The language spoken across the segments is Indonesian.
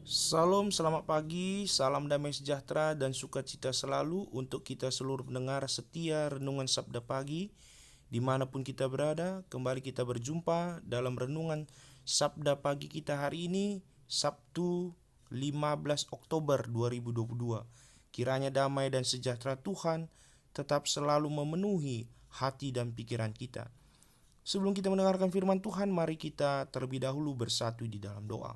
Salam, selamat pagi, salam damai sejahtera dan sukacita selalu untuk kita seluruh pendengar setia Renungan Sabda Pagi. Dimanapun kita berada, kembali kita berjumpa dalam Renungan Sabda Pagi kita hari ini, Sabtu 15 Oktober 2022. Kiranya damai dan sejahtera Tuhan tetap selalu memenuhi hati dan pikiran kita. Sebelum kita mendengarkan firman Tuhan, mari kita terlebih dahulu bersatu di dalam doa.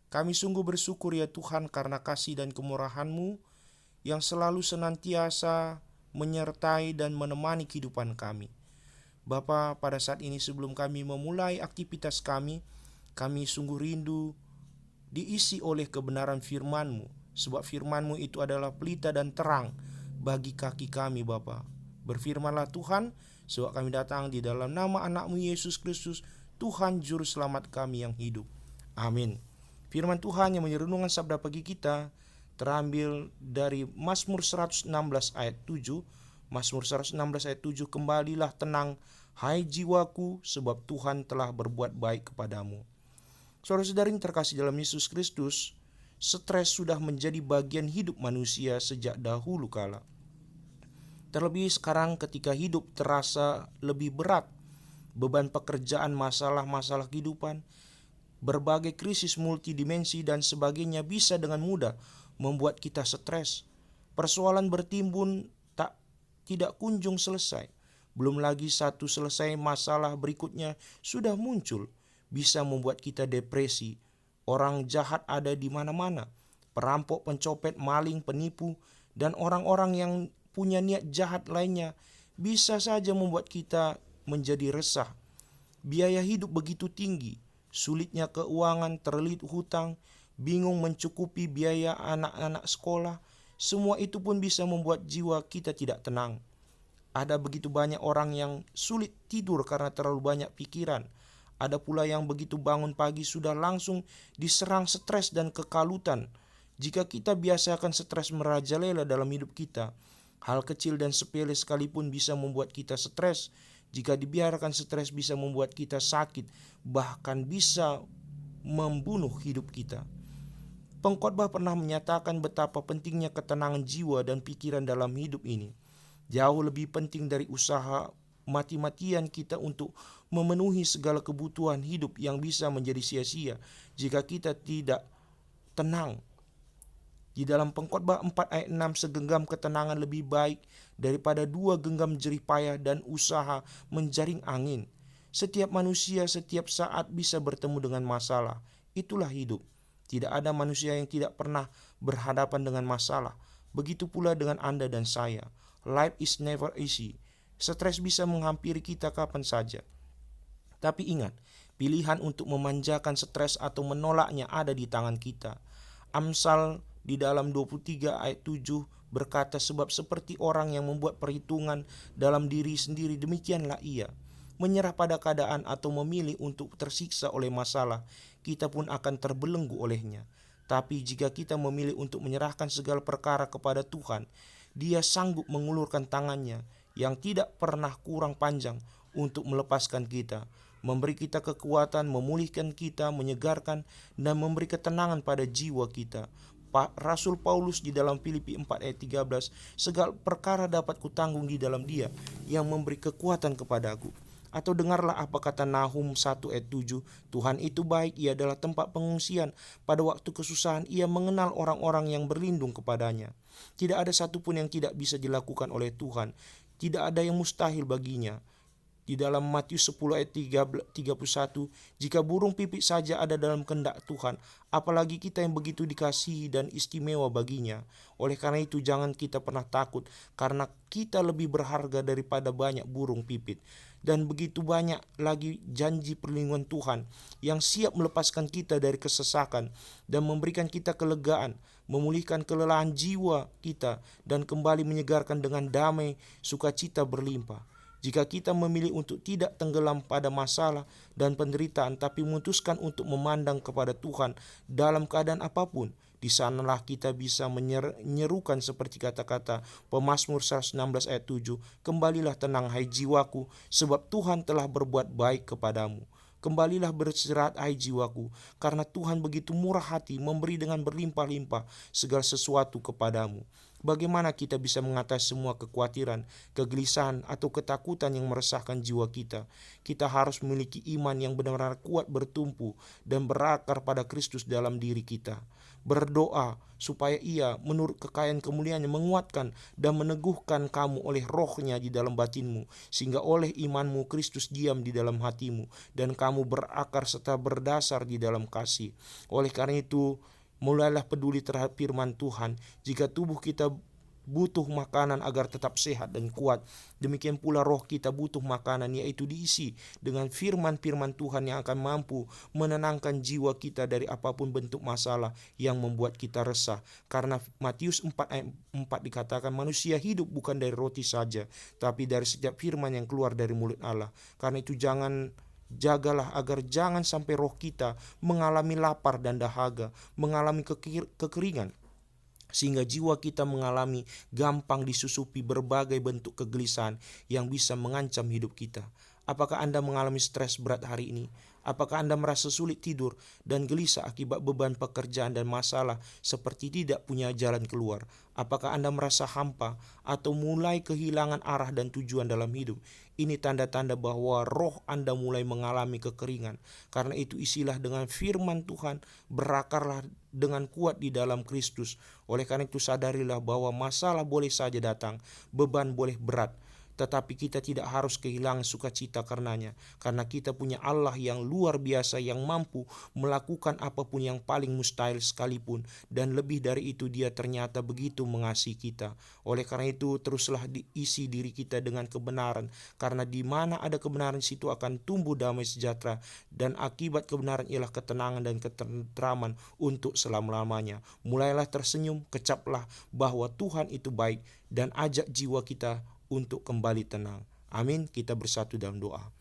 Kami sungguh bersyukur ya Tuhan karena kasih dan kemurahan-Mu yang selalu senantiasa menyertai dan menemani kehidupan kami. Bapa, pada saat ini sebelum kami memulai aktivitas kami sungguh rindu diisi oleh kebenaran firman-Mu. Sebab firman-Mu itu adalah pelita dan terang bagi kaki kami Bapa. Berfirmanlah Tuhan, sebab kami datang di dalam nama anak-Mu Yesus Kristus, Tuhan Juru Selamat kami yang hidup. Amin. Firman Tuhan yang menjadi renungan sabda pagi kita terambil dari Mazmur 116 ayat 7. Mazmur 116 ayat 7, kembalilah tenang, hai jiwaku, sebab Tuhan telah berbuat baik kepadamu. Saudara-saudari yang terkasih dalam Yesus Kristus, stres sudah menjadi bagian hidup manusia sejak dahulu kala. Terlebih sekarang ketika hidup terasa lebih berat, beban pekerjaan, masalah-masalah kehidupan, berbagai krisis multidimensi dan sebagainya bisa dengan mudah membuat kita stres. Persoalan bertimbun tidak kunjung selesai. Belum lagi satu selesai, masalah berikutnya sudah muncul, bisa membuat kita depresi. Orang jahat ada di mana-mana. Perampok, pencopet, maling, penipu, dan orang-orang yang punya niat jahat lainnya bisa saja membuat kita menjadi resah. Biaya hidup begitu tinggi, sulitnya keuangan, terlilit hutang, bingung mencukupi biaya anak-anak sekolah, semua itu pun bisa membuat jiwa kita tidak tenang. Ada begitu banyak orang yang sulit tidur karena terlalu banyak pikiran. Ada pula yang begitu bangun pagi sudah langsung diserang stres dan kekalutan. Jika kita biasakan stres merajalela dalam hidup kita, hal kecil dan sepele sekalipun bisa membuat kita stres. Jika dibiarkan, stres bisa membuat kita sakit, bahkan bisa membunuh hidup kita. Pengkhotbah pernah menyatakan betapa pentingnya ketenangan jiwa dan pikiran dalam hidup ini. Jauh lebih penting dari usaha mati-matian kita untuk memenuhi segala kebutuhan hidup yang bisa menjadi sia-sia jika kita tidak tenang. Di dalam Pengkhotbah 4 ayat 6, segenggam ketenangan lebih baik daripada 2 genggam jerih payah dan usaha menjaring angin. Setiap manusia setiap saat bisa bertemu dengan masalah. Itulah hidup. Tidak ada manusia yang tidak pernah berhadapan dengan masalah. Begitu pula dengan Anda dan saya. Life is never easy. Stres bisa menghampiri kita kapan saja. Tapi ingat, pilihan untuk memanjakan stres atau menolaknya ada di tangan kita. Amsal di dalam 23 ayat 7 berkata, sebab seperti orang yang membuat perhitungan dalam diri sendiri, demikianlah ia. Menyerah pada keadaan atau memilih untuk tersiksa oleh masalah, kita pun akan terbelenggu olehnya. Tapi jika kita memilih untuk menyerahkan segala perkara kepada Tuhan, Dia sanggup mengulurkan tangannya yang tidak pernah kurang panjang untuk melepaskan kita, memberi kita kekuatan, memulihkan kita, menyegarkan, dan memberi ketenangan pada jiwa kita. Rasul Paulus di dalam Filipi 4 ayat 13, segala perkara dapat kutanggung di dalam Dia yang memberi kekuatan kepadaku. Atau dengarlah apa kata Nahum 1 ayat 7, Tuhan itu baik, Ia adalah tempat pengungsian. Pada waktu kesusahan Ia mengenal orang-orang yang berlindung kepadanya. Tidak ada satupun yang tidak bisa dilakukan oleh Tuhan. Tidak ada yang mustahil baginya. Di dalam Matius 10 ayat 31, jika burung pipit saja ada dalam kehendak Tuhan, apalagi kita yang begitu dikasihi dan istimewa baginya. Oleh karena itu jangan kita pernah takut, karena kita lebih berharga daripada banyak burung pipit. Dan begitu banyak lagi janji perlindungan Tuhan yang siap melepaskan kita dari kesesakan dan memberikan kita kelegaan, memulihkan kelelahan jiwa kita, dan kembali menyegarkan dengan damai sukacita berlimpah. Jika kita memilih untuk tidak tenggelam pada masalah dan penderitaan, tapi memutuskan untuk memandang kepada Tuhan dalam keadaan apapun, di sanalah kita bisa menyerukan seperti kata-kata Pemazmur 116 ayat 7, kembalilah tenang hai jiwaku, sebab Tuhan telah berbuat baik kepadamu. Kembalilah beristirahat hai jiwaku, karena Tuhan begitu murah hati memberi dengan berlimpah-limpah segala sesuatu kepadamu. Bagaimana kita bisa mengatasi semua kekhawatiran, kegelisahan, atau ketakutan yang meresahkan jiwa kita? Kita harus memiliki iman yang benar-benar kuat bertumpu dan berakar pada Kristus dalam diri kita. Berdoa supaya Ia menurut kekayaan kemuliaannya menguatkan dan meneguhkan kamu oleh rohnya di dalam batinmu, sehingga oleh imanmu Kristus diam di dalam hatimu dan kamu berakar serta berdasar di dalam kasih. Oleh karena itu, mulailah peduli terhadap firman Tuhan. Jika tubuh kita butuh makanan agar tetap sehat dan kuat, demikian pula roh kita butuh makanan, yaitu diisi dengan firman-firman Tuhan yang akan mampu menenangkan jiwa kita dari apapun bentuk masalah yang membuat kita resah. Karena Matius 4 ayat 4 dikatakan, manusia hidup bukan dari roti saja, tapi dari setiap firman yang keluar dari mulut Allah. Karena itu jagalah agar jangan sampai roh kita mengalami lapar dan dahaga, mengalami kekeringan, sehingga jiwa kita mengalami gampang disusupi berbagai bentuk kegelisahan yang bisa mengancam hidup kita. Apakah Anda mengalami stres berat hari ini? Apakah Anda merasa sulit tidur dan gelisah akibat beban pekerjaan dan masalah seperti tidak punya jalan keluar? Apakah Anda merasa hampa atau mulai kehilangan arah dan tujuan dalam hidup? Ini tanda-tanda bahwa roh Anda mulai mengalami kekeringan. Karena itu isilah dengan firman Tuhan, berakarlah dengan kuat di dalam Kristus. Oleh karena itu sadarilah bahwa masalah boleh saja datang, beban boleh berat, tetapi kita tidak harus kehilangan sukacita karenanya, karena kita punya Allah yang luar biasa yang mampu melakukan apapun yang paling mustahil sekalipun, dan lebih dari itu Dia ternyata begitu mengasihi kita. Oleh karena itu teruslah diisi diri kita dengan kebenaran, karena di mana ada kebenaran situ akan tumbuh damai sejahtera, dan akibat kebenaran ialah ketenangan dan ketentraman untuk selama-lamanya. Mulailah tersenyum, kecaplah bahwa Tuhan itu baik, dan ajak jiwa kita untuk kembali tenang. Amin. Kita bersatu dalam doa.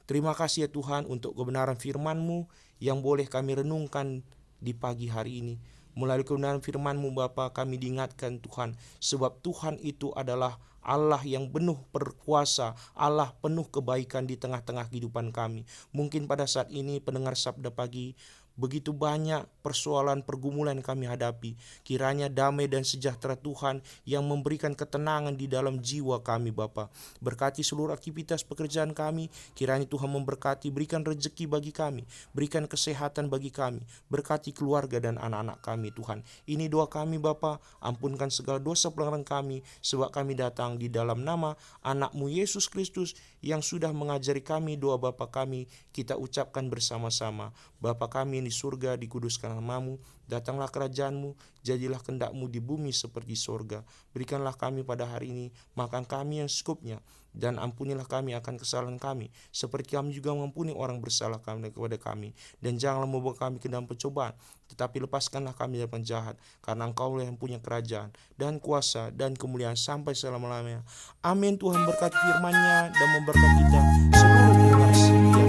Terima kasih ya Tuhan untuk kebenaran firman-Mu yang boleh kami renungkan di pagi hari ini. Melalui kebenaran firman-Mu Bapa, kami diingatkan Tuhan, sebab Tuhan itu adalah Allah yang penuh berkuasa, Allah penuh kebaikan di tengah-tengah kehidupan kami. Mungkin pada saat ini pendengar Sabda Pagi, begitu banyak persoalan pergumulan kami hadapi. Kiranya damai dan sejahtera Tuhan yang memberikan ketenangan di dalam jiwa kami Bapa. Berkati seluruh aktivitas pekerjaan kami. Kiranya Tuhan memberkati, berikan rezeki bagi kami, berikan kesehatan bagi kami, berkati keluarga dan anak-anak kami Tuhan. Ini doa kami Bapa, ampunkan segala dosa pelanggaran kami, sebab kami datang di dalam nama anak-Mu Yesus Kristus yang sudah mengajari kami doa Bapa kami, kita ucapkan bersama-sama. Bapa kami di surga, dikuduskan nama-Mu, datanglah kerajaan-Mu, jadilah kehendak-Mu di bumi seperti sorga. Berikanlah kami pada hari ini makan kami yang secukupnya, dan ampunilah kami akan kesalahan kami, seperti kami juga mengampuni orang bersalah kami kepada kami. Dan janganlah membawa kami ke dalam pencobaan, tetapi lepaskanlah kami dari penjahat, karena Engkau-lah yang punya kerajaan, dan kuasa, dan kemuliaan sampai selama-lamanya. Amin. Tuhan berkati firman-Nya dan memberkati kita seluruh pendengar setia